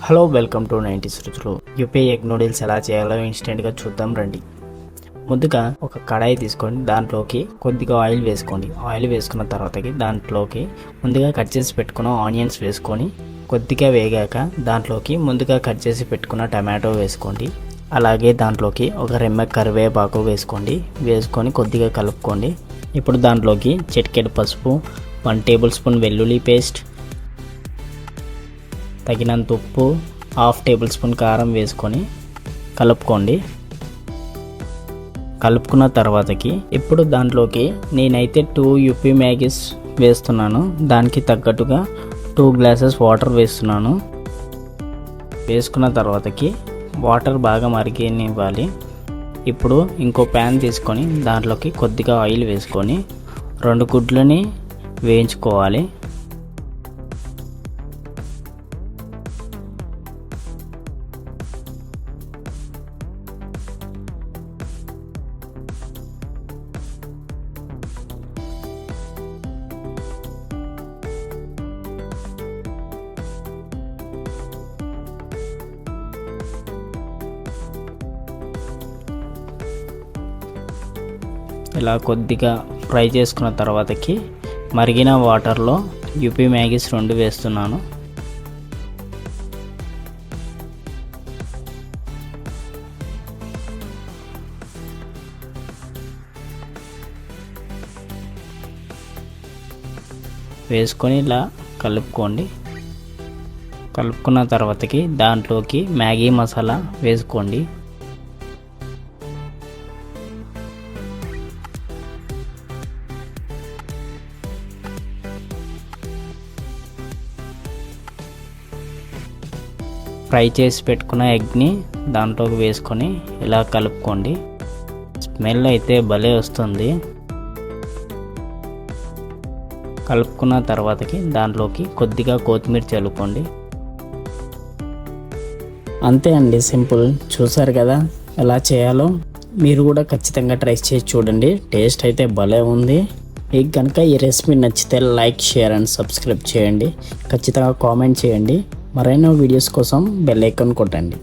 Hello welcome to 90s రుచులు. UP egg noodles ఎలా చేయాలో ఇన్స్టెంట్గా చూద్దాం రండి. ముందుగా ఒక కడాయి తీసుకొని దాంట్లోకి కొద్దిగా ఆయిల్ వేసుకోండి. ఆయిల్ వేసుకున్న తర్వాతకి దాంట్లోకి ముందుగా కట్ చేసి పెట్టుకున్న ఆనియన్స్ వేసుకొని కొద్దిగా వేగాక దాంట్లోకి ముందుగా కట్ చేసి పెట్టుకున్న టమాటో వేసుకోండి. అలాగే దాంట్లోకి ఒక రెమ్మ కరివేపాకు వేసుకొని కొద్దిగా కలుపుకోండి. ఇప్పుడు దాంట్లోకి చిటికెడు పసుపు, 1 టేబుల్ స్పూన్ వెల్లుల్లి పేస్ట్, తగినంత ఉప్పు, 1/2 టేబుల్ స్పూన్ కారం వేసుకొని కలుపుకోండి. కలుపుకున్న తర్వాతకి ఇప్పుడు దాంట్లోకి నేనైతే 2 యూపీ మ్యాగీస్ వేస్తున్నాను. దానికి తగ్గట్టుగా 2 గ్లాసెస్ వాటర్ వేస్తున్నాను. వేసుకున్న తర్వాతకి వాటర్ బాగా మరిగనివ్వాలి. ఇప్పుడు ఇంకో ప్యాన్ తీసుకొని దాంట్లోకి కొద్దిగా ఆయిల్ వేసుకొని 2 గుడ్లని వేయించుకోవాలి. ఇలా కొద్దిగా ఫ్రై చేసుకున్న తర్వాతకి మరిగిన వాటర్లో యూపీ మ్యాగీస్ 2 వేస్తున్నాను. వేసుకొని ఇలా కలుపుకోండి. కలుపుకున్న తర్వాతకి దాంట్లోకి మ్యాగీ మసాలా వేసుకోండి. ఫ్రై చేసి పెట్టుకున్న ఎగ్ని దాంట్లోకి వేసుకొని ఇలా కలుపుకోండి. స్మెల్ అయితే భలే వస్తుంది. కలుపుకున్న తర్వాతకి దాంట్లోకి కొద్దిగా కొత్తిమీర చల్లుకోండి. అంతే అండి, సింపుల్. చూసారు కదా ఎలా చేయాలో. మీరు కూడా ఖచ్చితంగా ట్రై చేసి చూడండి. టేస్ట్ అయితే భలే ఉంది. మీకు కనుక ఈ రెసిపీ నచ్చితే లైక్, షేర్ అండ్ సబ్స్క్రైబ్ చేయండి. ఖచ్చితంగా కామెంట్ చేయండి. మరైన వీడియోస్ కోసం బెల్ ఐకాన్ కొట్టండి.